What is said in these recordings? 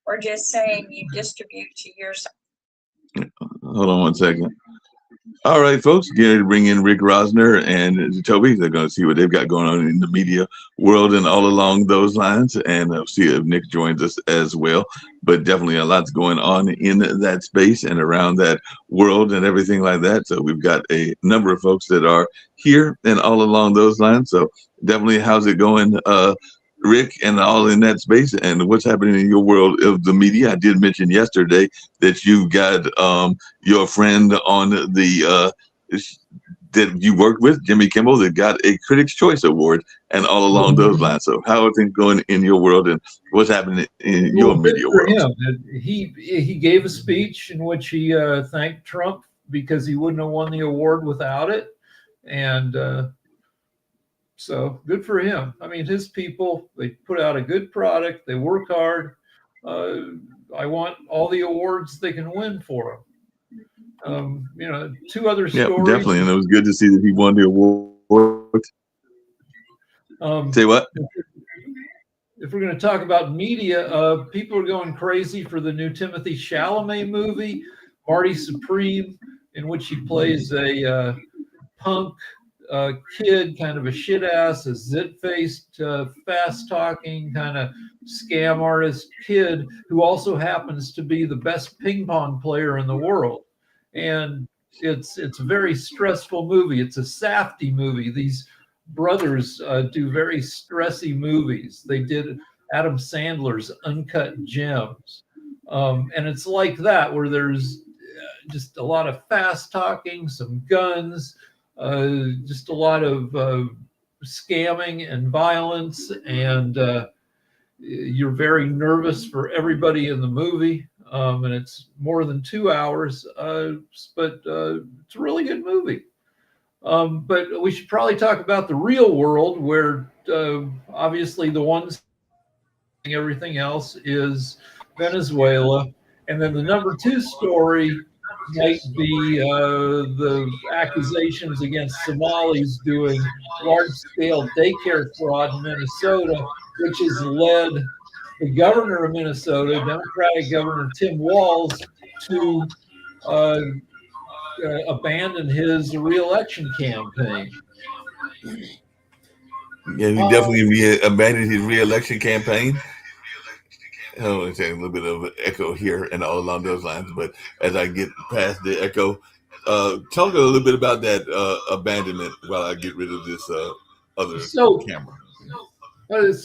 or just saying you distribute to your side? Hold on one second. All right, folks, get ready to bring in Rick Rosner and Toby. They're going to see what they've got going on in the media world and all along those lines, and see if Nick joins us as well. But definitely a lot's going on in that space and around that world and everything like that. So we've got a number of folks that are here and all along those lines. So definitely, how's it going, Rick, and all in that space, and what's happening in your world of the media? I did mention yesterday that you got your friend on the that you worked with, Jimmy Kimmel, that got a Critics' Choice Award, and all along those lines. So how are things going in your world, and what's happening in your media world? Him. He gave a speech in which he thanked Trump because he wouldn't have won the award without it, and so good for him. I mean, his people, they put out a good product. They work hard. I want all the awards they can win for them. Two other stories. Yeah, definitely. And it was good to see that he won the award. Say what? If we're going to talk about media, people are going crazy for the new Timothée Chalamet movie, Marty Supreme, in which he plays a punk kid, kind of a shit ass, a zit-faced, fast-talking kind of scam artist kid who also happens to be the best ping pong player in the world. And it's a very stressful movie. It's a Safdie movie. These brothers do very stressy movies. They did Adam Sandler's Uncut Gems. And it's like that, where there's just a lot of fast talking, some guns, just a lot of scamming and violence, and you're very nervous for everybody in the movie, and it's more than 2 hours, but it's a really good movie. But we should probably talk about the real world, where obviously the ones everything else is Venezuela, and then the number two story might be the accusations against Somalis doing large-scale daycare fraud in Minnesota, which has led the governor of Minnesota, Democratic Governor Tim Walz, to abandon his re-election campaign. Yeah, he definitely abandoned his re-election campaign. Oh, it's a little bit of an echo here and all along those lines. But as I get past the echo, talk a little bit about that abandonment while I get rid of this other camera. There's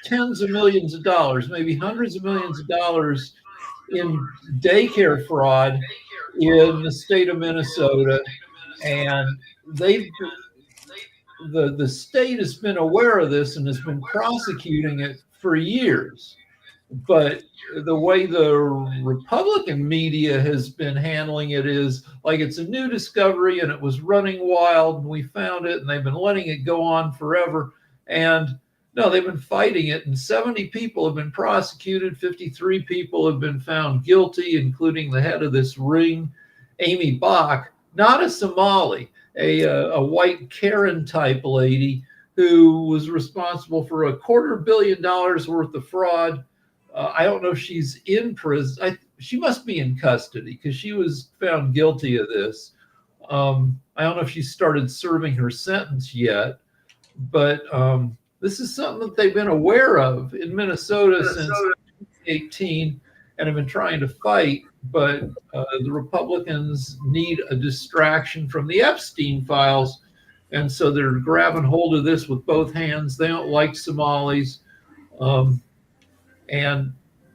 tens of millions of dollars, maybe hundreds of millions of dollars in daycare fraud in the state of Minnesota, and the state has been aware of this and has been prosecuting it for years. But the way the Republican media has been handling it is like it's a new discovery and it was running wild and we found it, and they've been letting it go on forever. And no, they've been fighting it, and 70 people have been prosecuted. 53 people have been found guilty, including the head of this ring, Amy Bach, not a Somali, a white Karen type lady who was responsible for $250 million worth of fraud. I don't know if she's in prison. She must be in custody because she was found guilty of this. I don't know if she started serving her sentence yet, but this is something that they've been aware of in Minnesota since 2018 and have been trying to fight. But the Republicans need a distraction from the Epstein files, and so they're grabbing hold of this with both hands. They don't like Somalis. And,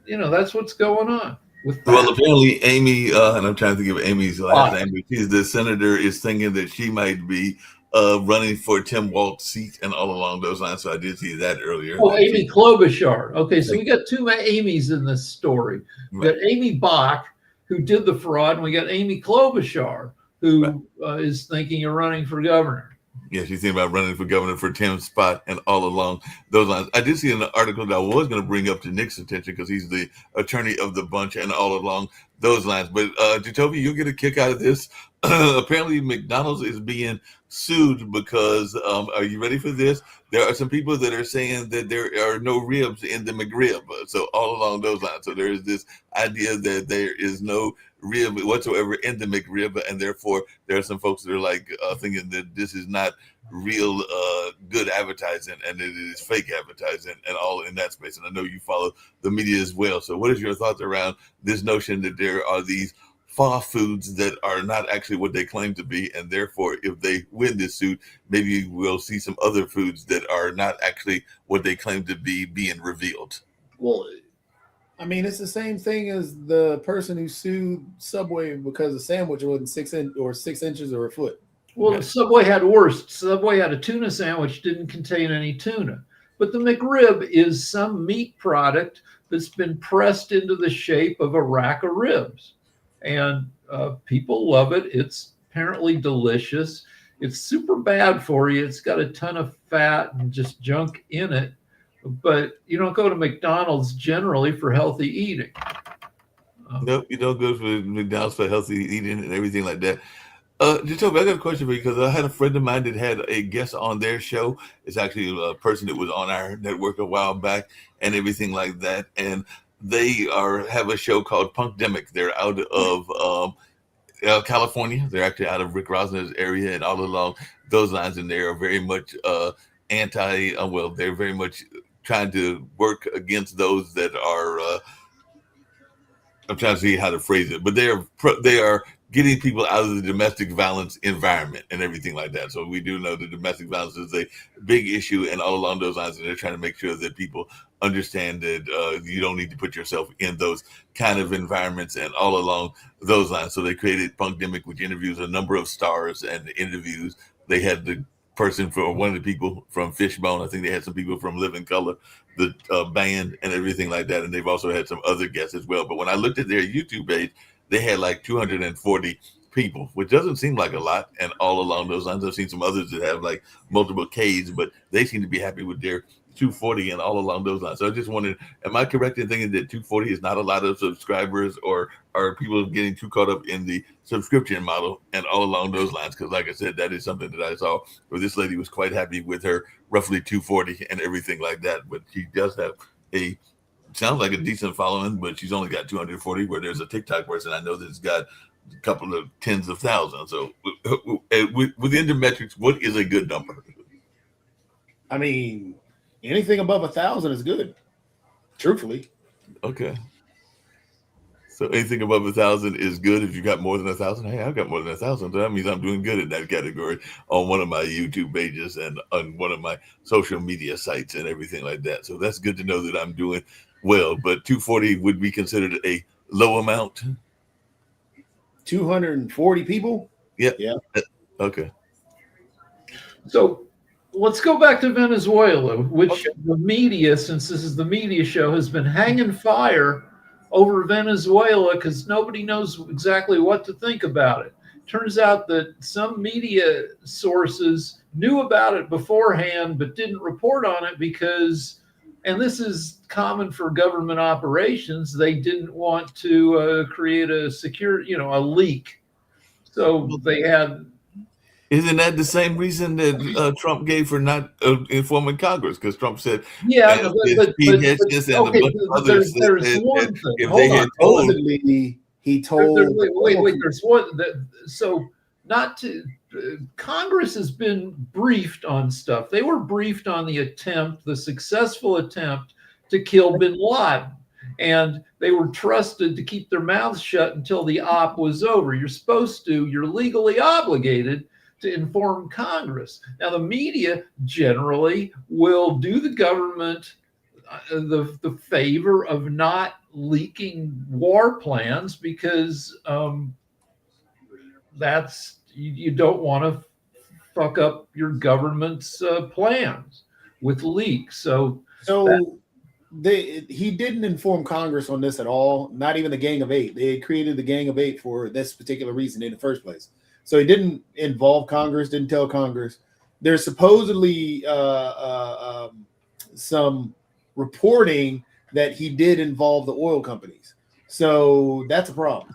that's what's going on with that. Well, apparently Amy, and I'm trying to think of Amy's last name, but the senator is thinking that she might be running for Tim Walz's seat and all along those lines. So I did see that earlier. Oh, Amy Klobuchar. Okay, so we got two Amy's in this story. We got Amy Bach, who did the fraud, and we got Amy Klobuchar, who is thinking of running for governor. Yeah, she's thinking about running for governor for Tim's spot and all along those lines. I did see an article that I was going to bring up to Nick's attention because he's the attorney of the bunch and all along those lines. But Jacoby, you'll get a kick out of this. Apparently, McDonald's is being sued because, are you ready for this? There are some people that are saying that there are no ribs in the McRib. So all along those lines. So there is this idea that there is no rib whatsoever in the McRib, and therefore there are some folks that are like thinking that this is not real good advertising and it is fake advertising and all in that space. And I know you follow the media as well. So what is your thoughts around this notion that there are these far foods that are not actually what they claim to be, and therefore if they win this suit, maybe we'll see some other foods that are not actually what they claim to be being revealed? Well, I mean, it's the same thing as the person who sued Subway because the sandwich wasn't 6 inches or a foot. Well, Subway had worse. Subway had a tuna sandwich, didn't contain any tuna. But the McRib is some meat product that's been pressed into the shape of a rack of ribs. And people love it. It's apparently delicious. It's super bad for you. It's got a ton of fat and just junk in it. But you don't go to McDonald's generally for healthy eating. Nope, you don't go to McDonald's for healthy eating and everything like that. Jacoby, I got a question for you because I had a friend of mine that had a guest on their show. It's actually a person that was on our network a while back and everything like that. And they have a show called Punkdemic. They're out of California. They're actually out of Rick Rosner's area and all along those lines. And they are very much they're very much trying to work against those that are. I'm trying to see how to phrase it, but they are getting people out of the domestic violence environment and everything like that. So we do know that domestic violence is a big issue, and all along those lines, and they're trying to make sure that people understand that you don't need to put yourself in those kind of environments and all along those lines. So they created Punkdemic, which interviews a number of stars, and the interviews they had the person for one of the people from Fishbone. I think they had some people from Living Color, the band, and everything like that. And they've also had some other guests as well. But when I looked at their YouTube page, they had like 240 people, which doesn't seem like a lot. And all along those lines, I've seen some others that have like multiple Ks, but they seem to be happy with their 240 and all along those lines. So I just wondered, am I correct in thinking that 240 is not a lot of subscribers, or are people getting too caught up in the subscription model and all along those lines? Because like I said, that is something that I saw where this lady was quite happy with her roughly 240 and everything like that. But she does have sounds like a decent following, but she's only got 240, where there's a TikTok person I know that's got a couple of tens of thousands. So within the metrics, what is a good number? I mean, anything above 1,000 is good, truthfully. Okay. So anything above 1,000 is good. If you got more than 1,000, hey, I've got more than 1,000. So that means I'm doing good in that category on one of my YouTube pages and on one of my social media sites and everything like that. So that's good to know that I'm doing well. But 240 would be considered a low amount. 240 people? Yeah. Yeah. Okay. So let's go back to Venezuela, which the media, since this is the media show, has been hanging fire over Venezuela because nobody knows exactly what to think about it. Turns out that some media sources knew about it beforehand but didn't report on it because, and this is common for government operations, they didn't want to create a a leak. So they had. Isn't that the same reason that Trump gave for not informing Congress? Because Trump said, there's one thing. Supposedly, he told. There's one. Congress has been briefed on stuff. They were briefed on the successful attempt to kill bin Laden. And they were trusted to keep their mouths shut until the op was over. You're legally obligated to inform Congress. Now, the media generally will do the government the favor of not leaking war plans because you don't want to fuck up your government's plans with leaks. He didn't inform Congress on this at all, not even the Gang of Eight. They created the Gang of Eight for this particular reason in the first place. So he didn't involve Congress, didn't tell Congress. there's supposedly some reporting that he did involve the oil companies. So that's a problem.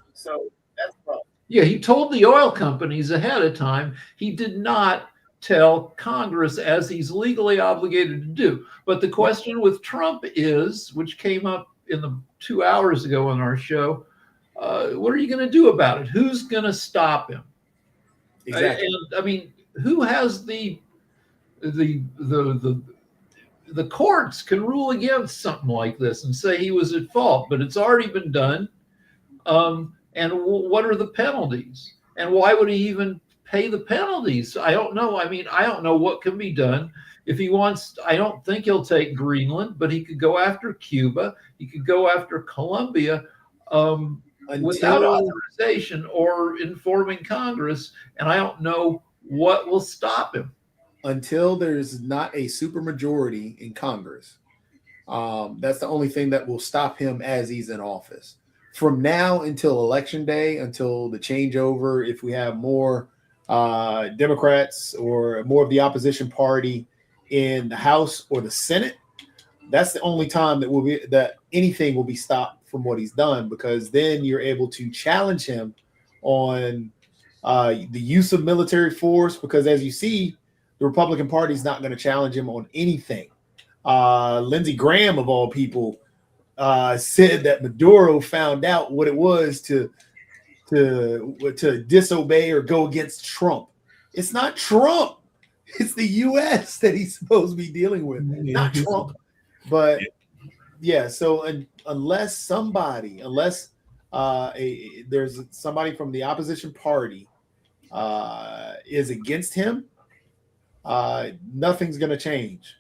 Yeah, he told the oil companies ahead of time. He did not tell Congress, as he's legally obligated to do. But the question with Trump is, which came up in the 2 hours ago on our show, what are you going to do about it? Who's going to stop him? Exactly. And I mean, who has the courts can rule against something like this and say he was at fault, but it's already been done. And what are the penalties? And why would he even pay the penalties? I don't know. I mean, I don't know what can be done. If he wants, I don't think he'll take Greenland, but he could go after Cuba. He could go after Colombia without authorization or informing Congress. And I don't know what will stop him. Until there's not a supermajority in Congress, that's the only thing that will stop him as he's in office. From now until election day, until the changeover, if we have more Democrats or more of the opposition party in the House or the Senate, that's the only time that anything will be stopped from what he's done, because then you're able to challenge him on the use of military force, because as you see, the Republican Party is not going to challenge him on anything. Lindsey Graham, of all people, said that Maduro found out what it was to disobey or go against Trump. It's not Trump. It's the U.S. that he's supposed to be dealing with, not Trump. But yeah, so unless there's somebody from the opposition party is against him, nothing's going to change.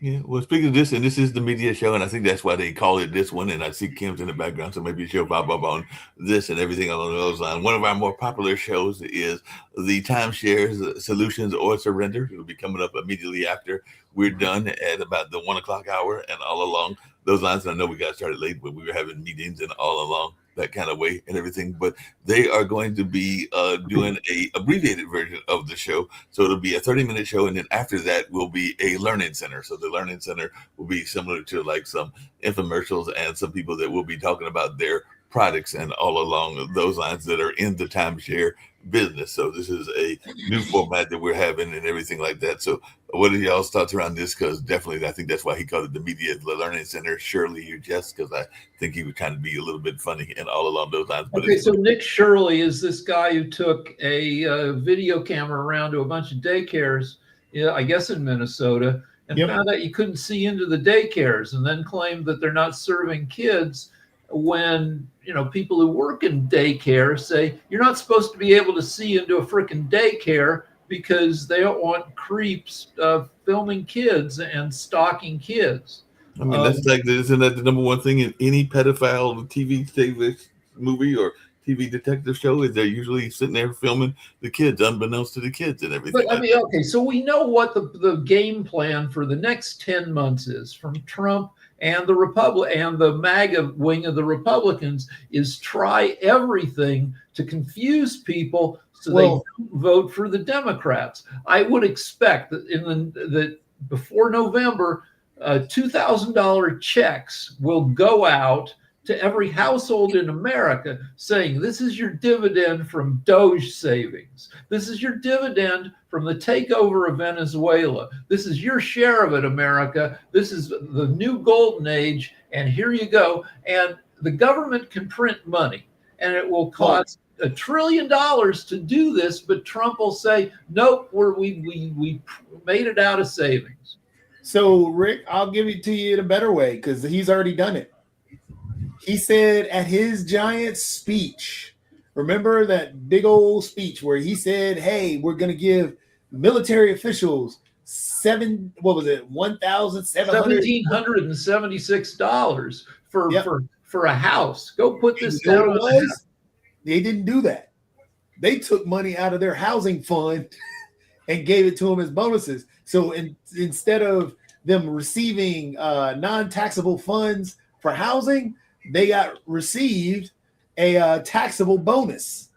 Yeah, well, speaking of this, and this is the media show, and I think that's why they call it this one, and I see Kim's in the background, so maybe she'll pop up on this and everything along those lines. One of our more popular shows is the Timeshare Solutions or Surrender. It'll be coming up immediately after we're done at about the 1 o'clock hour, and all along those lines. And I know we got started late, but we were having meetings and all along that kind of way and everything. But they are going to be doing a abbreviated version of the show. So it'll be a 30-minute show. And then after that will be a learning center. So the learning center will be similar to like some infomercials and some people that will be talking about their products and all along those lines that are in the timeshare business. So this is a new format that we're having and everything like that. So what are y'all's thoughts around this? Because definitely, I think that's why he called it the Media-Learning Center. Shirley, you Jest, because I think he would kind of be a little bit funny and all along those lines. But okay, so Nick Shirley is this guy who took a video camera around to a bunch of daycares, I guess in Minnesota, and found out you couldn't see into the daycares, and then claimed that they're not serving kids when people who work in daycare say you're not supposed to be able to see into a freaking daycare because they don't want creeps filming kids and stalking kids. I mean, that's like, isn't that the number one thing in any pedophile TV movie or TV detective show? Is they're usually sitting there filming the kids, unbeknownst to the kids and everything. But I mean, okay, so we know what the game plan for the next 10 months is from Trump and the MAGA wing of the Republicans is try everything to confuse people so they don't vote for the Democrats. I would expect that that before November, $2,000 checks will go out to every household in America saying, this is your dividend from Doge savings. This is your dividend from the takeover of Venezuela. This is your share of it, America. This is the new golden age, and here you go. And the government can print money, and it will cost $1 trillion to do this, but Trump will say, nope, we made it out of savings. So, Rick, I'll give it to you in a better way, because he's already done it. He said at his giant speech, remember that big old speech where he said, hey, we're going to give military officials $1,776 for a house. Go put this down on the house. They didn't do that. They took money out of their housing fund and gave it to them as bonuses. So instead of them receiving non-taxable funds for housing, they received a taxable bonus.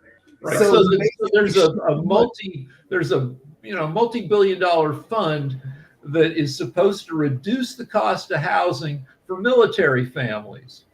Right. So there's a multi-billion-dollar fund that is supposed to reduce the cost of housing for military families.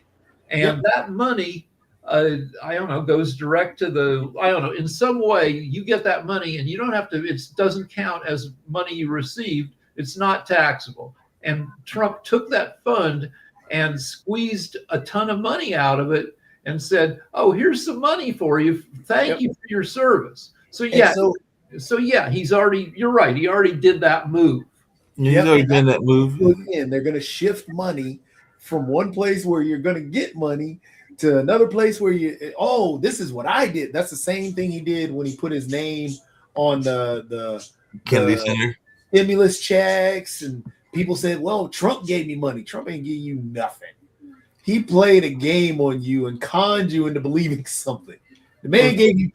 And that money, I don't know, goes direct to in some way you get that money and you don't have to, it doesn't count as money you received. It's not taxable. And Trump took that fund and squeezed a ton of money out of it and said, oh, here's some money for you. Thank you for your service. So he's already, you're right. He already did that move. He's already done that move. Again, they're going to shift money from one place where you're going to get money to another place where this is what I did. That's the same thing he did when he put his name on the Kennedy Center stimulus checks, and people said, well, Trump gave me money. Trump ain't give you nothing. He played a game on you and conned you into believing something. The man gave you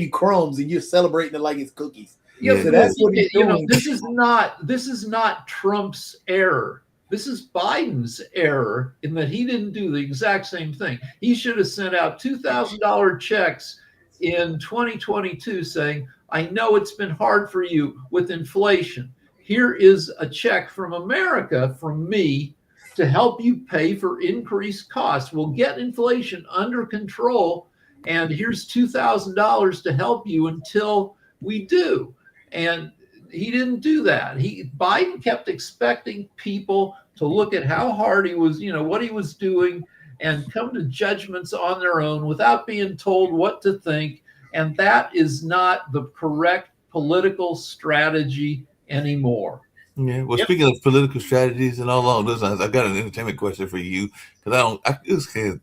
crumbs, and you're celebrating it like it's cookies. Yeah, so that's what he's doing. This is not Trump's error. This is Biden's error in that he didn't do the exact same thing. He should have sent out $2,000 checks in 2022 saying, I know it's been hard for you with inflation. Here is a check from America, from me, to help you pay for increased costs. We'll get inflation under control, and here's $2,000 to help you until we do. And he didn't do that. Biden kept expecting people to look at how hard he was, what he was doing, and come to judgments on their own without being told what to think. And that is not the correct political strategy anymore. Yeah. Well, speaking of political strategies and all along those lines, I've got an entertainment question for you, because I just can't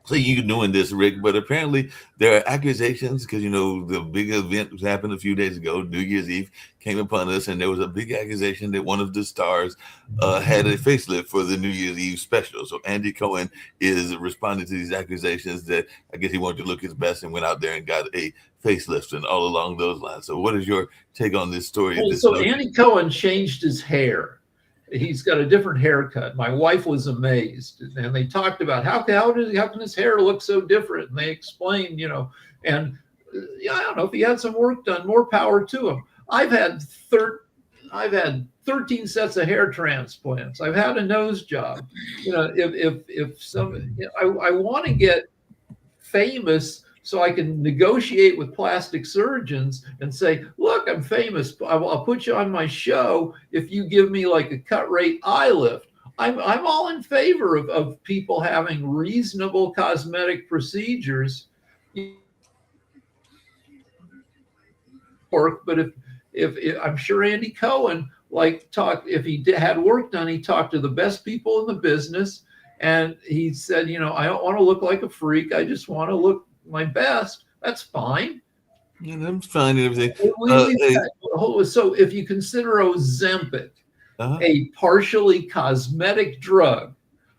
say you doing this, Rick, but apparently there are accusations, because the big event was happened a few days ago. New Year's Eve came upon us, and there was a big accusation that one of the stars had a facelift for the New Year's Eve special. So Andy Cohen is responding to these accusations that I guess he wanted to look his best and went out there and got a facelift and all along those lines. So what is your take on this story? Andy Cohen changed his hair. He's got a different haircut. My wife was amazed, and they talked about how can his hair look so different? And they explained, and I don't know, if he had some work done, more power to him. I've had 13 sets of hair transplants. I've had a nose job. I want to get famous so I can negotiate with plastic surgeons and say, look, I'm famous. I'll put you on my show if you give me like a cut rate eye lift. I'm all in favor of people having reasonable cosmetic procedures. But if I'm sure Andy Cohen if he had work done, he talked to the best people in the business, and he said, I don't want to look like a freak. I just want to look my best. That's fine. Yeah, that's fine and everything. So if you consider Ozempic a partially cosmetic drug,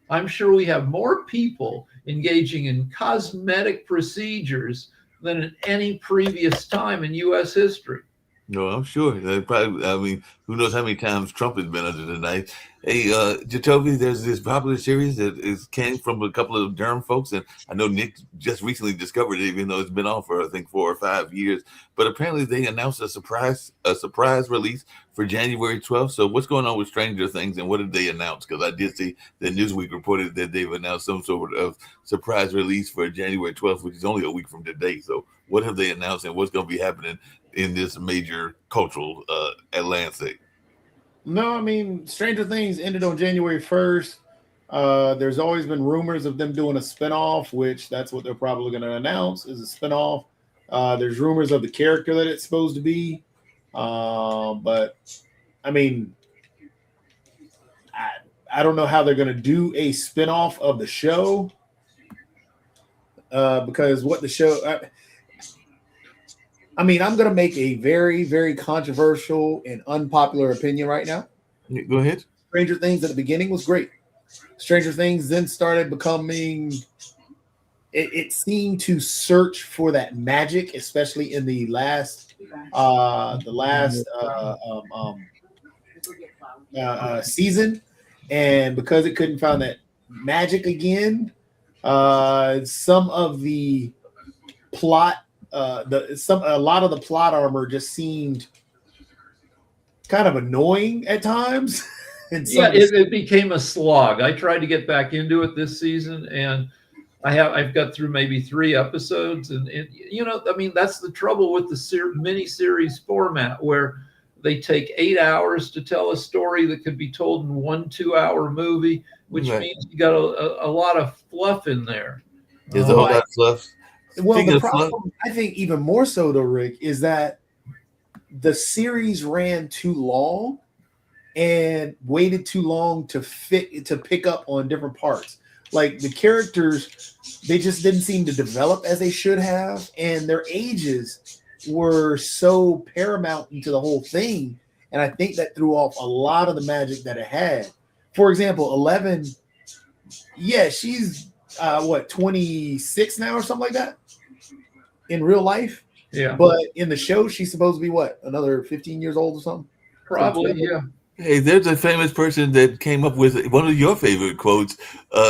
I'm sure we have more people engaging in cosmetic procedures than at any previous time in U.S. history. No, I'm sure. Who knows how many times Trump has been under the knife. Hey, Jacoby, there's this popular series that came from a couple of Durham folks, and I know Nick just recently discovered it, even though it's been on for, I think, 4 or 5 years. But apparently they announced a surprise release for January 12th. So what's going on with Stranger Things, and what did they announce? Because I did see that Newsweek reported that they've announced some sort of surprise release for January 12th, which is only a week from today. So what have they announced, and what's going to be happening in this major cultural landscape? No, Stranger Things ended on January 1st. There's always been rumors of them doing a spinoff, which that's what they're probably going to announce is a spinoff. There's rumors of the character that it's supposed to be. But I don't know how they're going to do a spinoff of the show because what the show... I'm going to make a very, very controversial and unpopular opinion right now. Go ahead. Stranger Things at the beginning was great. Stranger Things then started becoming, it seemed to search for that magic, especially in the last season. And because it couldn't find that magic again, some of the plot a lot of the plot armor just seemed kind of annoying at times. Yeah, it became a slog. I tried to get back into it this season, and I've got through maybe 3 episodes, and I mean, that's the trouble with the mini-series format, where they take 8 hours to tell a story that could be told in 1 2-hour movie, which means you got a lot of fluff in there. There's a whole lot of fluff. Well, Speaking the of fluff, problem, I think, even more so, though, Rick, is that the series ran too long and waited too long to pick up on different parts. Like the characters, they just didn't seem to develop as they should have, and their ages were so paramount into the whole thing. And I think that threw off a lot of the magic that it had. For example, 11, yeah, she's 26 now or something like that in real life. Yeah, but in the show, she's supposed to be what, another 15 years old or something? Probably, yeah. Hey, there's a famous person that came up with one of your favorite quotes,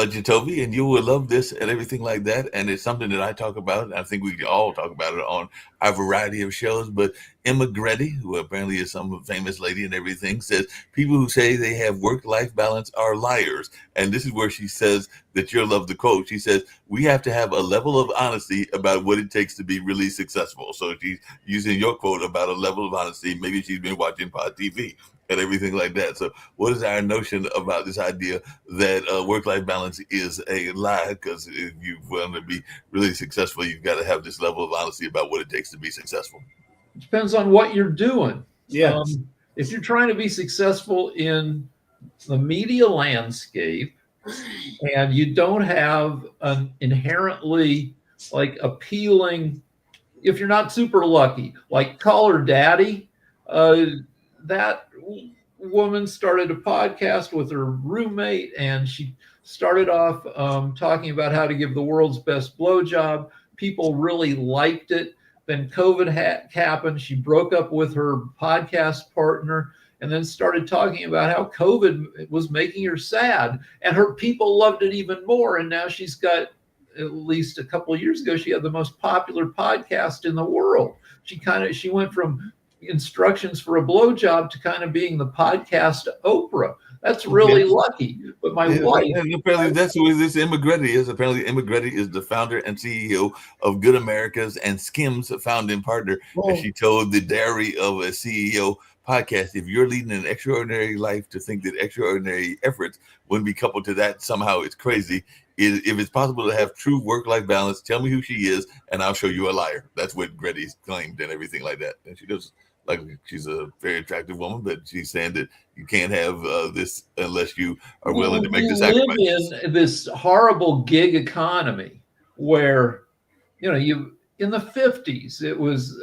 Jacoby, and you will love this and everything like that. And it's something that I talk about. I think we can all talk about it on our variety of shows. But Emma Grady, who apparently is some famous lady and everything, says people who say they have work-life balance are liars. And this is where she says that you'll love the quote. She says, we have to have a level of honesty about what it takes to be really successful. So she's using your quote about a level of honesty. Maybe she's been watching Pod TV and everything like that. So what is our notion about this idea that work-life balance is a lie? Because if you want to be really successful, you've got to have this level of honesty about what it takes to be successful. It depends on what you're doing. Yeah. If you're trying to be successful in the media landscape and you don't have an inherently appealing, if you're not super lucky, like Call Her Daddy, that woman started a podcast with her roommate, and she started off talking about how to give the world's best blowjob. People really liked it. Then COVID happened. She broke up with her podcast partner and then started talking about how COVID was making her sad. And her people loved it even more. And now she's got, at least a couple of years ago, she had the most popular podcast in the world. She went from instructions for a blowjob to kind of being the podcast Oprah. That's really lucky. But my wife, and apparently that's who this Emma Grady is. Apparently Emma Grady is the founder and CEO of Good Americas and Skims, founding partner. Whoa. And she told the Diary of a CEO podcast, if you're leading an extraordinary life, to think that extraordinary efforts wouldn't be coupled to that somehow, it's crazy. If it's possible to have true work-life balance, tell me who she is and I'll show you a liar. That's what Grady's claimed and everything like that. And she does, like, she's a very attractive woman, but she's saying that you can't have this unless you are willing to make the sacrifice. We live in this horrible gig economy where, you in the 50s, it was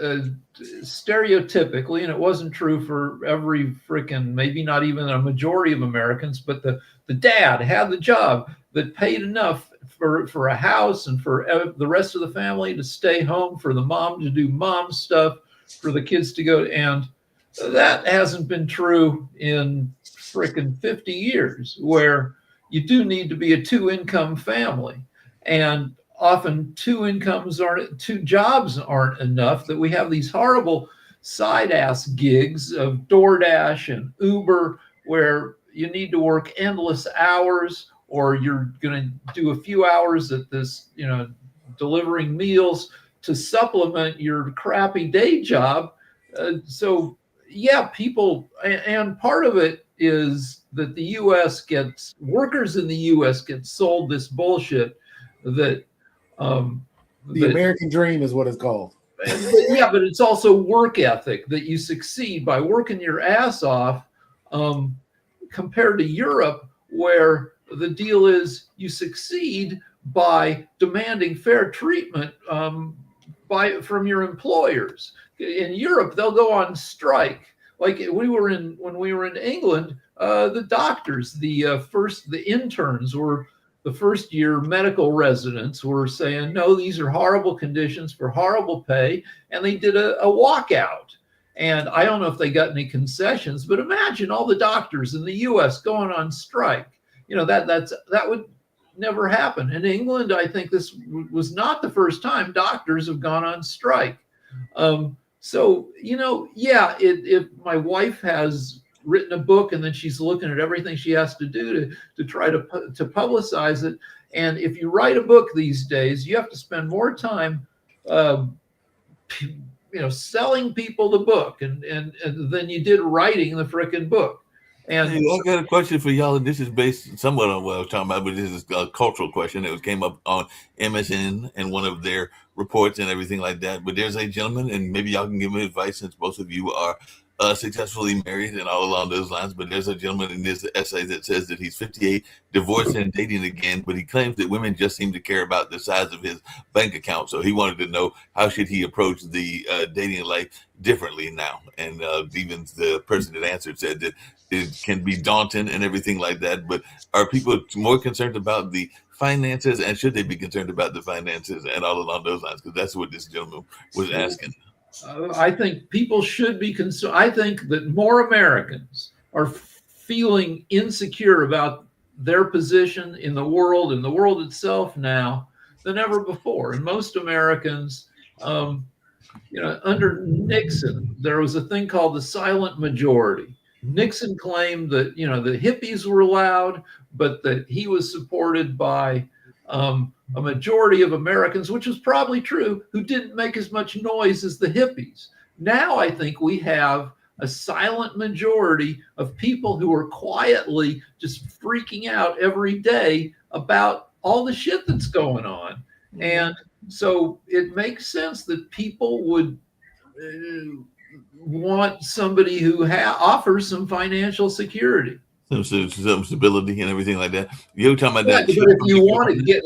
stereotypically, and it wasn't true for every maybe not even a majority of Americans, but the dad had the job that paid enough for a house and for the rest of the family to stay home, for the mom to do mom stuff, for the kids to go. And that hasn't been true in 50 years, where you do need to be a 2-income family. And often 2 jobs aren't enough, that we have these horrible side ass gigs of DoorDash and Uber, where you need to work endless hours, or you're going to do a few hours at this, delivering meals to supplement your crappy day job. So yeah, people, and part of it is that workers in the US get sold this bullshit that the American dream is what it's called. Yeah, but it's also work ethic, that you succeed by working your ass off, compared to Europe, where the deal is you succeed by demanding fair treatment from your employers. In Europe, they'll go on strike. Like when we were in England, the doctors, the interns were the first year medical residents were saying, no, these are horrible conditions for horrible pay. And they did a walkout. And I don't know if they got any concessions, but imagine all the doctors in the US going on strike. That would never happened. In England, I think this was not the first time doctors have gone on strike. So, yeah, if my wife has written a book and then she's looking at everything she has to do to try to publicize it. And if you write a book these days, you have to spend more time, selling people the book and than you did writing the frickin' book. And Hey, I got a question for y'all, and this is based somewhat on what I was talking about, but this is a cultural question. It came up on MSN and one of their reports and everything like that. But there's a gentleman, and maybe y'all can give me advice since both of you are successfully married and all along those lines. But there's a gentleman in this essay that says that he's 58, divorced and dating again, but he claims that women just seem to care about the size of his bank account. So he wanted to know, how should he approach the dating life differently now? And even the person that answered said that it can be daunting and everything like that. But are people more concerned about the finances, and should they be concerned about the finances and all along those lines? Because that's what this gentleman was asking. I think people should be concerned. I think that more Americans are feeling insecure about their position in the world itself now than ever before. And most Americans, under Nixon, there was a thing called the silent majority. Nixon claimed that, the hippies were loud, but that he was supported by a majority of Americans, which was probably true, who didn't make as much noise as the hippies. Now I think we have a silent majority of people who are quietly just freaking out every day about all the shit that's going on. And so it makes sense that people would want somebody who offers some financial security, some stability and everything like that. You're talking about that. But if you want to get,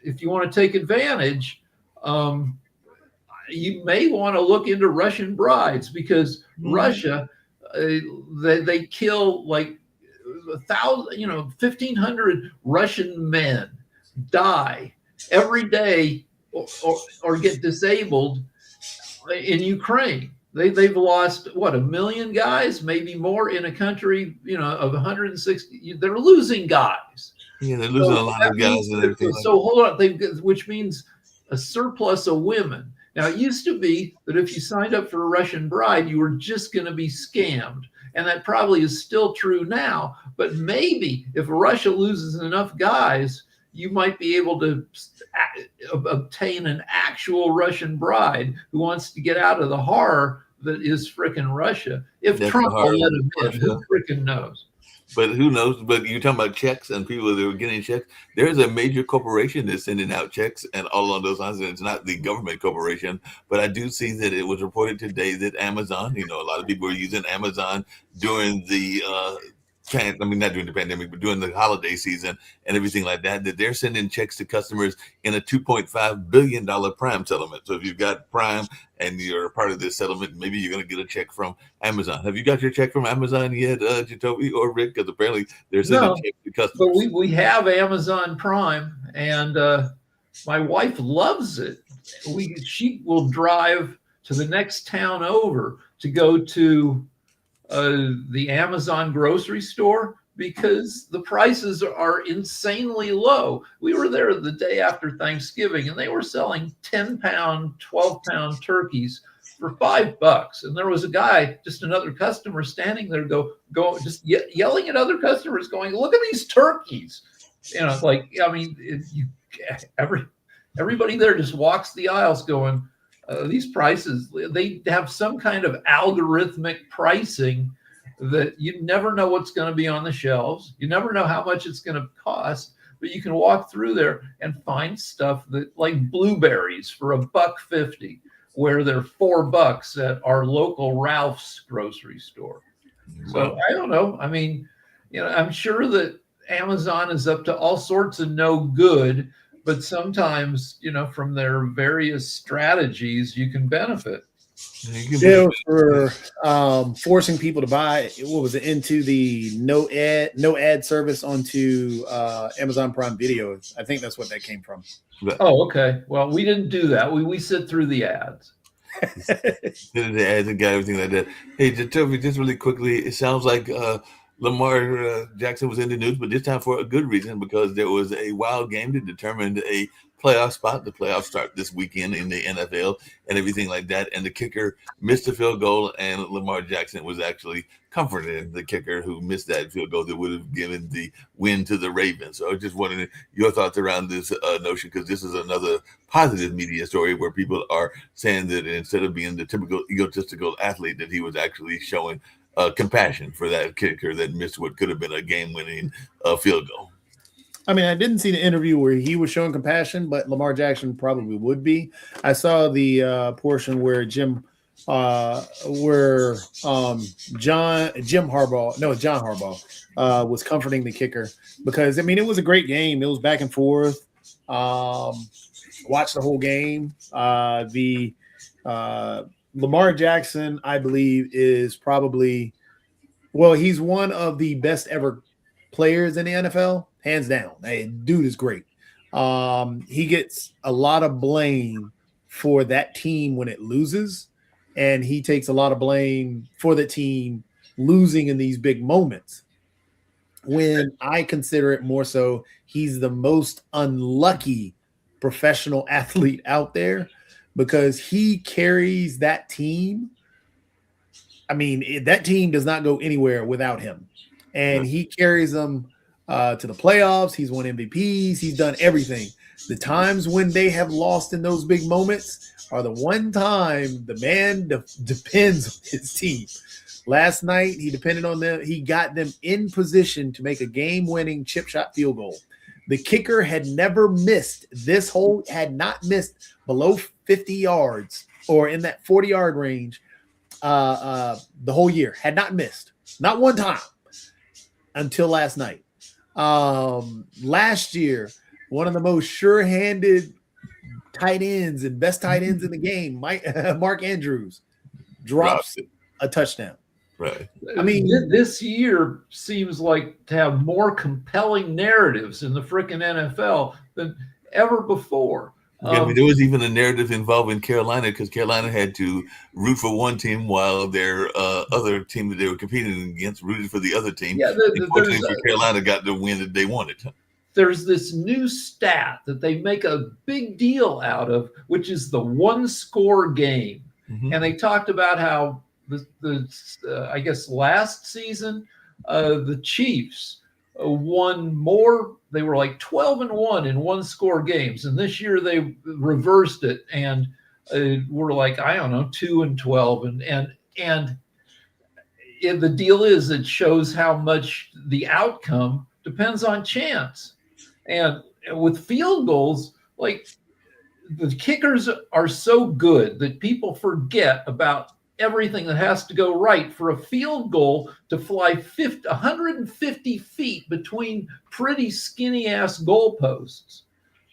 if you want to take advantage, you may want to look into Russian brides, because Russia, they kill like 1,500 Russian men die every day or get disabled in Ukraine. They've lost 1 million guys, maybe more, in a country of 160. They're losing guys. Yeah, they're losing a lot of guys and everything. So hold on, which means a surplus of women. Now, it used to be that if you signed up for a Russian bride, you were just going to be scammed, and that probably is still true now. But maybe if Russia loses enough guys, you might be able to obtain an actual Russian bride who wants to get out of the horror that is frickin' Russia. If Trump will let him in, who frickin' knows? But who knows? But you're talking about checks and people that are getting checks. There's a major corporation that's sending out checks and all along those lines. And it's not the government corporation, but I do see that it was reported today that Amazon, a lot of people are using Amazon during the not during the pandemic, but during the holiday season and everything like that, that they're sending checks to customers in a $2.5 billion Prime settlement. So if you've got Prime and you're a part of this settlement, maybe you're going to get a check from Amazon. Have you got your check from Amazon yet, Jacoby or Rick? Because apparently they're sending checks to customers. But we have Amazon Prime, and my wife loves it. She will drive to the next town over to go to the Amazon grocery store, because the prices are insanely low. We were there the day after Thanksgiving, and they were selling 10-pound, 12-pound turkeys for $5. And there was a guy, just another customer, standing there, just yelling at other customers, going, "Look at these turkeys!" Everybody there just walks the aisles, going, these prices, they have some kind of algorithmic pricing that you never know what's going to be on the shelves. You never know how much it's going to cost, but you can walk through there and find stuff that, like blueberries for $1.50, where they're $4 at our local Ralph's grocery store. So I don't know. I mean, I'm sure that Amazon is up to all sorts of no good, but sometimes, from their various strategies, you can benefit. Yeah, for forcing people to buy, into the no ad service onto Amazon Prime Video. I think that's what that came from. Oh, okay. Well, we didn't do that. We sit through the ads. The ads and got everything like that. Hey, Jacoby, just really quickly, it sounds like Lamar Jackson was in the news, but this time for a good reason, because there was a wild game that determined a playoff spot. The playoffs start this weekend in the NFL and everything like that. And the kicker missed a field goal, and Lamar Jackson was actually comforting the kicker who missed that field goal that would have given the win to the Ravens. So I just wanted your thoughts around this notion, because this is another positive media story where people are saying that instead of being the typical egotistical athlete, that he was actually showing compassion for that kicker that missed what could have been a game-winning field goal. I mean, I didn't see the interview where he was showing compassion, but Lamar Jackson probably would be. I saw the portion where John Harbaugh was comforting the kicker, because I mean, it was a great game. It was back and forth. Watched the whole game. Lamar Jackson, I believe, is probably, well, he's one of the best ever players in the NFL, hands down. Hey, dude is great. He gets a lot of blame for that team when it loses, and he takes a lot of blame for the team losing in these big moments. When I consider it more so, he's the most unlucky professional athlete out there, because he carries that team. I mean, that team does not go anywhere without him. And he carries them to the playoffs. He's won MVPs. He's done everything. The times when they have lost in those big moments are the one time the man depends on his team. Last night, he depended on them. He got them in position to make a game-winning chip shot field goal. The kicker had never missed had not missed below 50 yards or in that 40-yard range the whole year. Had not missed. Not one time until last night. Last year, one of the most sure-handed tight ends and best tight ends in the game, Mark Andrews, drops a touchdown. Right. I mean, this year seems like to have more compelling narratives in the frickin' NFL than ever before. Yeah, I mean, there was even a narrative involving Carolina, because Carolina had to root for one team while their other team that they were competing against rooted for the other team. Yeah, Unfortunately for Carolina, got the win that they wanted. There's this new stat that they make a big deal out of, which is the one-score game. Mm-hmm. And they talked about how I guess last season, the Chiefs won more. They were like 12-1 in one-score games, and this year they reversed it and were like, I don't know, 2-12, and the deal is, it shows how much the outcome depends on chance. And with field goals, like, the kickers are so good that people forget about everything that has to go right for a field goal to fly 150 feet between pretty skinny ass goalposts.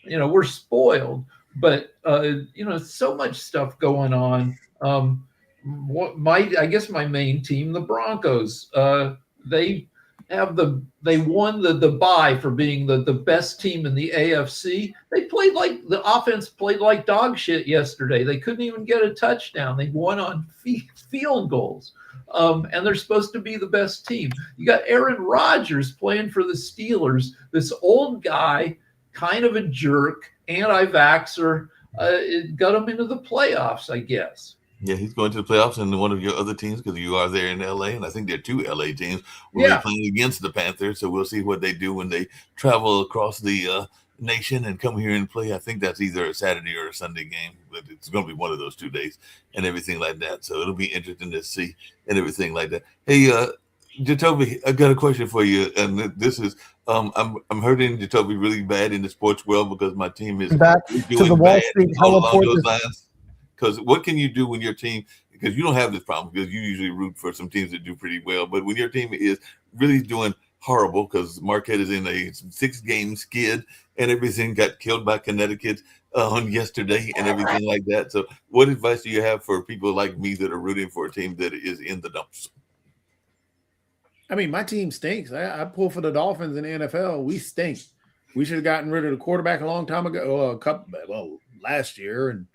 You know, we're spoiled, but so much stuff going on. I guess my main team, the Broncos, they won the bye for being the best team in the AFC. The offense played like dog shit yesterday. They couldn't even get a touchdown. They won on field goals. And they're supposed to be the best team. You got Aaron Rodgers playing for the Steelers, this old guy, kind of a jerk, anti-vaxxer, got him into the playoffs, I guess. Yeah, he's going to the playoffs, and one of your other teams, because you are there in LA, and I think there are two LA teams, will be playing against the Panthers. So we'll see what they do when they travel across the nation and come here and play. I think that's either a Saturday or a Sunday game, but it's going to be one of those 2 days and everything like that. So it'll be interesting to see and everything like that. Hey, Jacoby, I got a question for you, and this is I'm hurting Jacoby really bad in the sports world, because my team is back doing to the Wall Street all along Heliport. those lines. Because what can you do when your team, because you don't have this problem, because you usually root for some teams that do pretty well, but when your team is really doing horrible, because Marquette is in a 6-game skid and everything, got killed by Connecticut on yesterday and everything like that. So what advice do you have for people like me that are rooting for a team that is in the dumps? I mean, my team stinks. I pull for the Dolphins in the NFL. We stink. We should have gotten rid of the quarterback a long time ago, last year,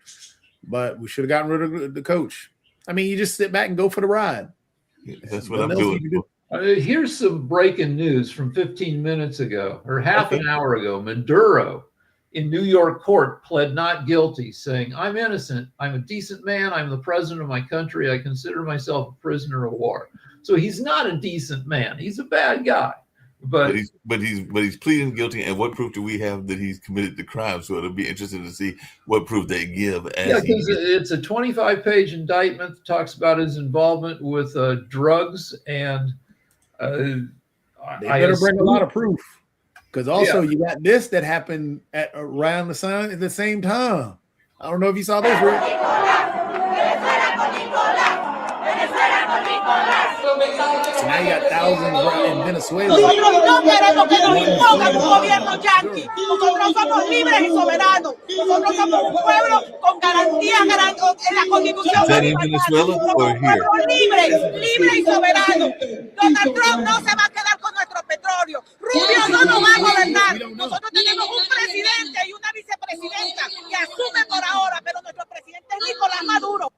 but we should have gotten rid of the coach. I mean, you just sit back and go for the ride. Yeah, that's what I'm doing. Here's some breaking news from 15 minutes ago, or half an hour ago. Maduro in New York court pled not guilty, saying, "I'm innocent. I'm a decent man. I'm the president of my country. I consider myself a prisoner of war." So he's not a decent man. He's a bad guy. But he's pleading guilty. And what proof do we have that he's committed the crime? So it'll be interesting to see what proof they give. Yeah, because it's a 25-page indictment that talks about his involvement with drugs, and they better bring a lot of proof. Because also you got this that happened at around the same time. I don't know if you saw this, Rick. So now you got thousands in Venezuela. Nosotros no queremos que nos impongan un gobierno yanqui. Nosotros somos libres y soberanos. Nosotros somos un pueblo con garantías en la Constitución. Is that in Venezuela or here? Libre y soberano. Donald Trump no se va a quedar con nuestro petróleo. Rubio no nos va a gobernar. Nosotros tenemos un presidente y una vicepresidenta que asumen por ahora, pero nuestro presidente es Nicolás Maduro.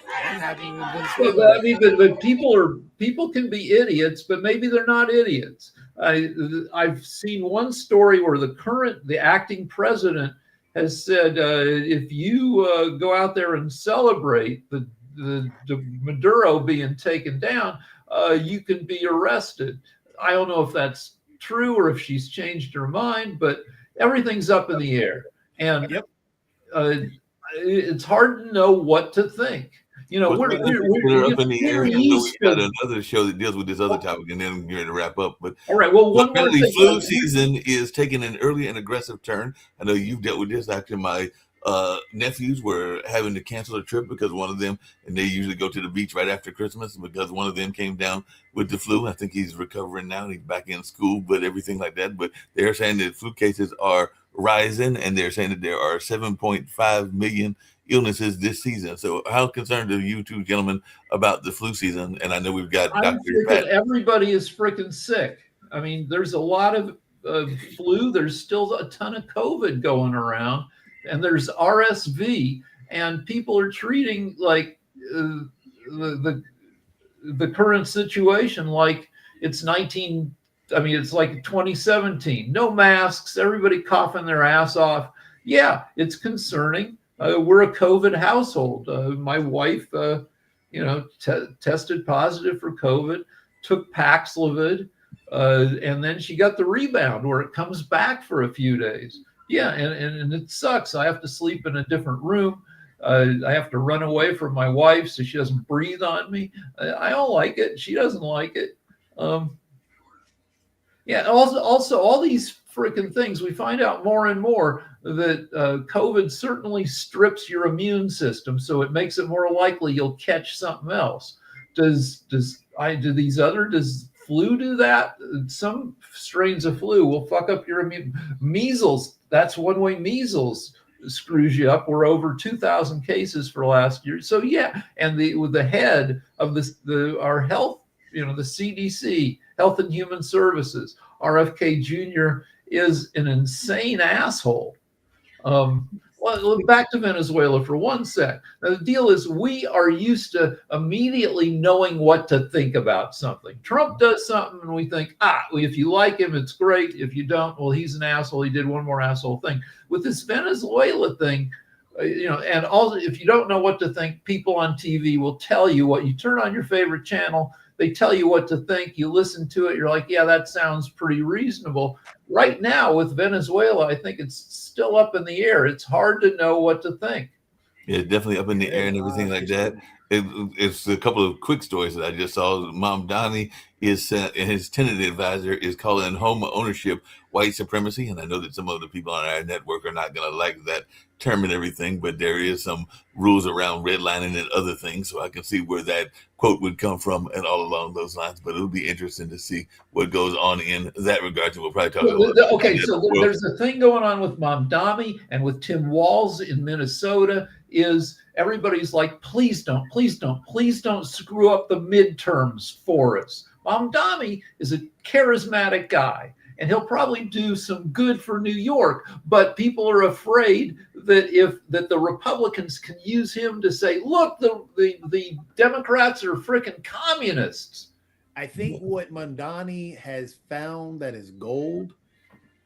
I mean, but people can be idiots, but maybe they're not idiots. I've seen one story where the acting president has said, if you go out there and celebrate the Maduro being taken down, you can be arrested. I don't know if that's true or if she's changed her mind, but everything's up in the air, and it's hard to know what to think. You know, we're up in the air. We've got another show that deals with this other topic, and then we're going to wrap up. But all right, well, one more thing. Flu season is taking an early and aggressive turn. I know you've dealt with this. Actually, my nephews were having to cancel a trip because one of them, and they usually go to the beach right after Christmas, because one of them came down with the flu. I think he's recovering now. He's back in school, but everything like that. But they're saying that flu cases are rising, and they're saying that there are 7.5 million illnesses this season. So how concerned are you two gentlemen about the flu season? And I know we've got Dr. Pat. Everybody is freaking sick. I mean, there's a lot of flu. There's still a ton of COVID going around, and there's RSV, and people are treating like the current situation like it's like 2017. No masks, everybody coughing their ass off. Yeah, it's concerning. We're a COVID household. My wife, tested positive for COVID, took Paxlovid, and then she got the rebound where it comes back for a few days. Yeah, and it sucks. I have to sleep in a different room. I have to run away from my wife so she doesn't breathe on me. I don't like it. She doesn't like it. Also all these freaking things, we find out more and more that COVID certainly strips your immune system, so it makes it more likely you'll catch something else. Does flu do that? Some strains of flu will fuck up your immune. Measles, that's one way measles screws you up. We're over 2,000 cases for last year. So yeah, and the head of our health, the CDC, Health and Human Services, RFK Jr. is an insane asshole. Well, back to Venezuela for one sec. Now, the deal is we are used to immediately knowing what to think about something. Trump does something and we think, if you like him, it's great. If you don't, well, he's an asshole. He did one more asshole thing. With this Venezuela thing, and also if you don't know what to think, people on TV will tell you what you turn on your favorite channel. They tell you what to think. You listen to it. You're like, yeah, that sounds pretty reasonable. Right now with Venezuela, I think it's still up in the air. It's hard to know what to think. Yeah, definitely up in the air and everything like that. It's a couple of quick stories that I just saw. Mom Donnie and his tenant advisor is calling home ownership white supremacy. And I know that some of the people on our network are not going to like that term and everything, but there is some rules around redlining and other things. So I can see where that quote would come from and all along those lines. But it'll be interesting to see what goes on in that regard. So we'll probably talk about that. Okay, so there's a thing going on with Mom Donnie and with Tim Walz in Minnesota is everybody's like, please don't screw up the midterms for us. Mamdani is a charismatic guy, and he'll probably do some good for New York, but people are afraid that the Republicans can use him to say, look, the Democrats are freaking communists. I think what Mondani has found that is gold,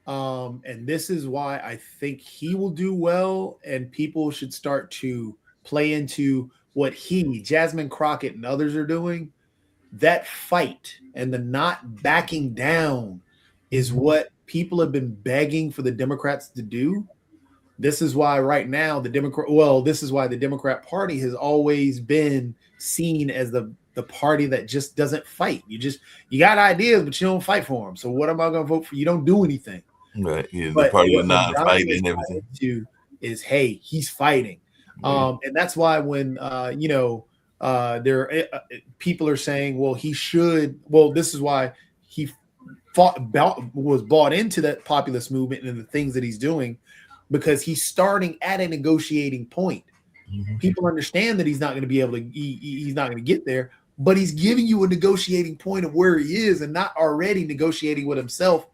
and this is why I think he will do well, and people should start to play into what Jasmine Crockett, and others are doing. That fight and the not backing down is what people have been begging for the Democrats to do. This is why right now this is why the Democrat Party has always been seen as the party that just doesn't fight. You got ideas, but you don't fight for them. So what am I going to vote for? You don't do anything. Right. Yeah, But the party what of non-fighting Mondani and everything. to is, hey, he's fighting. And that's why when people are saying, well, he should. Well, this is why he was bought into that populist movement and the things that he's doing, because he's starting at a negotiating point. Mm-hmm. People understand that he's not going to be able to. He's not going to get there, but he's giving you a negotiating point of where he is, and not already negotiating with himself.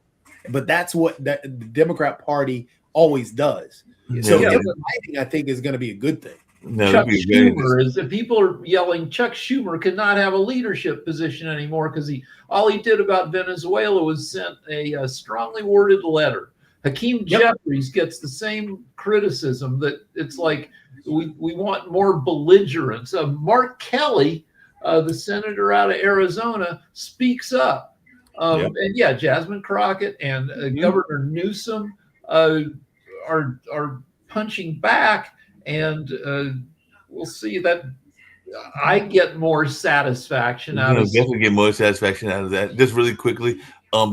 But that's what the Democrat Party always does. So him fighting, I think, is going to be a good thing. No, Chuck Schumer is that people are yelling Chuck Schumer could not have a leadership position anymore because all he did about Venezuela was sent a strongly worded letter. Hakeem Jeffries gets the same criticism that it's like we want more belligerence. Mark Kelly, the senator out of Arizona, speaks up. And Jasmine Crockett and Governor Newsom are punching back, and we'll see that. I get more satisfaction out of definitely get more satisfaction out of that. Just really quickly,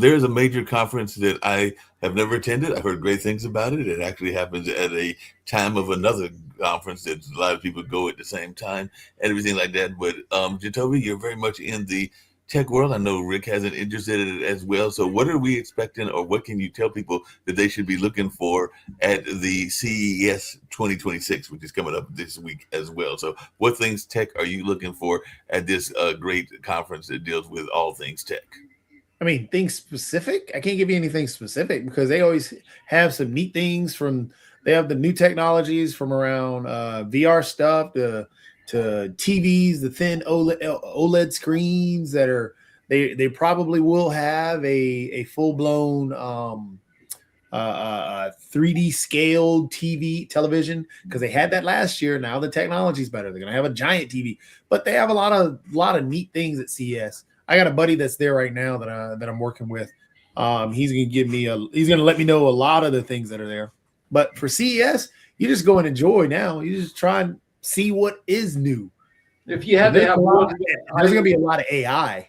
there's a major conference that I have never attended. I've heard great things about it. It actually happens at a time of another conference that a lot of people go at the same time and everything like that. But Jacoby, you're very much in the tech world. I know Rick has an interest in it as well. So what are we expecting, or what can you tell people that they should be looking for at the CES 2026, which is coming up this week as well? So what things tech are you looking for at this great conference that deals with all things tech? I mean, things specific? I can't give you anything specific because they always have some neat things they have the new technologies from around VR stuff, to TVs, the thin OLED screens that are, they probably will have a full-blown 3D scaled television, because they had that last year. Now the technology's better. They're gonna have a giant TV, but they have a lot of neat things at CES. I got a buddy that's there right now that I'm working with. He's gonna let me know a lot of the things that are there. But for CES, you just go and enjoy now. You just try and see what is new. If you had to have there's going to be a lot of AI.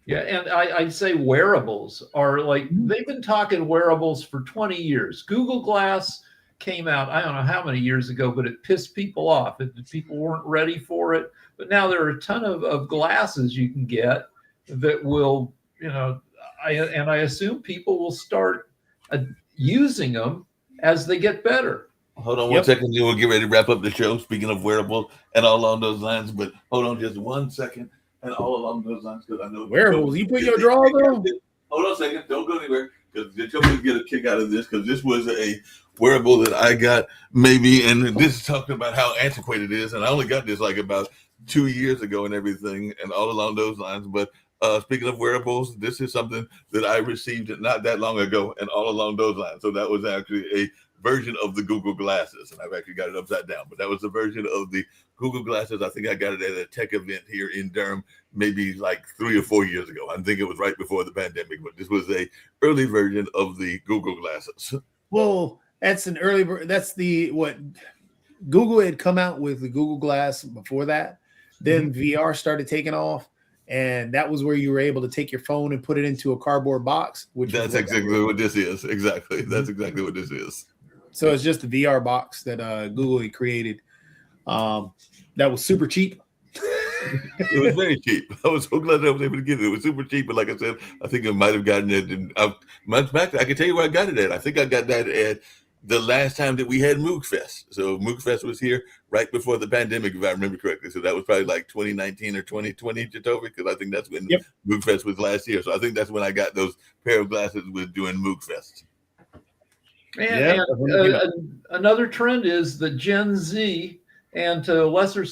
Yeah, and I'd say wearables are like, they've been talking wearables for 20 years. Google Glass came out, I don't know how many years ago, but it pissed people off. People weren't ready for it. But now there are a ton of glasses you can get that will, I assume people will start using them as they get better. Hold on one second, then we'll get ready to wrap up the show. Speaking of wearables and all along those lines, but hold on just 1 second, and all along those lines, because I know wearables. You put your drawer though. Hold on a second, don't go anywhere, because you'll get a kick out of this, because this was a wearable that I got maybe, and this is talking about how antiquated it is, and I only got this like about 2 years ago and everything, and all along those lines. But speaking of wearables, this is something that I received not that long ago, and all along those lines. So that was actually a version of the Google glasses, and I've actually got it upside down, but that was the version of the Google glasses. I think I got it at a tech event here in Durham, maybe like 3 or 4 years ago. I think it was right before the pandemic, but this was a early version of the Google glasses. Well, that's what Google had come out with, the Google Glass before that. Then VR started taking off, and that was where you were able to take your phone and put it into a cardboard box. That's exactly what this is. Exactly. That's exactly what this is. So it's just a VR box that Google had created. That was super cheap. It was very cheap. I was so glad I was able to get it. It was super cheap, but like I said, I think I might have gotten it. Matter of fact, I can tell you where I got it at. I think I got that at the last time that we had MOOCFest. So MOOCFest was here right before the pandemic, if I remember correctly. So that was probably like 2019 or 2020, Jacoby, because I think that's when MOOCFest was last year. So I think that's when I got those pair of glasses with doing MOOCFest. And another trend is that Gen Z, and to a lesser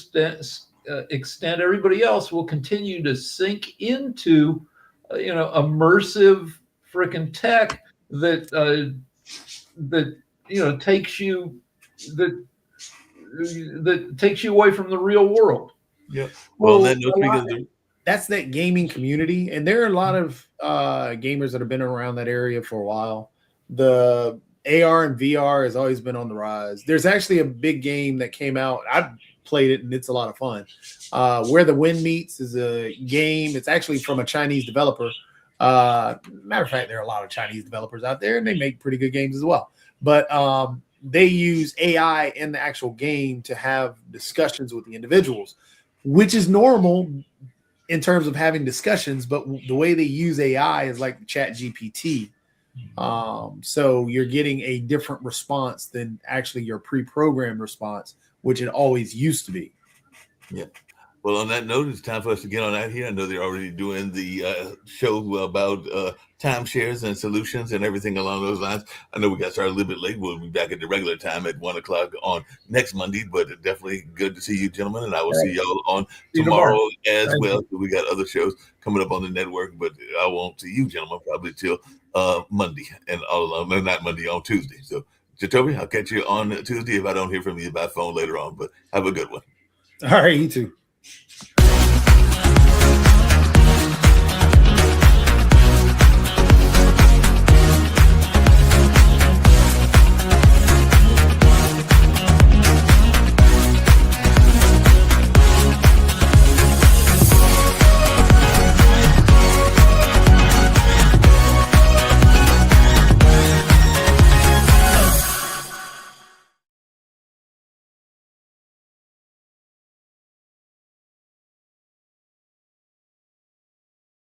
extent, everybody else will continue to sink into, immersive freaking tech that takes you that takes you away from the real world. Yeah. Well, that's that gaming community, and there are a lot of gamers that have been around that area for a while. The AR and VR has always been on the rise. There's actually a big game that came out. I've played it, and it's a lot of fun. Where the Wind Meets is a game. It's actually from a Chinese developer. Matter of fact, there are a lot of Chinese developers out there, and they make pretty good games as well. But they use AI in the actual game to have discussions with the individuals, which is normal in terms of having discussions. But the way they use AI is like Chat GPT. So you're getting a different response than actually your pre-programmed response, which it always used to be. Yeah. Well, on that note, it's time for us to get on out here. I know they're already doing the show about timeshares and solutions and everything along those lines. I know we got started a little bit late. We'll be back at the regular time at 1 o'clock on next Monday, but definitely good to see you, gentlemen. And I will see y'all on tomorrow as well. So we got other shows coming up on the network, but I won't see you, gentlemen, probably till Monday and all along. No, not Monday, on Tuesday. So, Jacoby, I'll catch you on Tuesday if I don't hear from you by phone later on, but have a good one. All right, you too.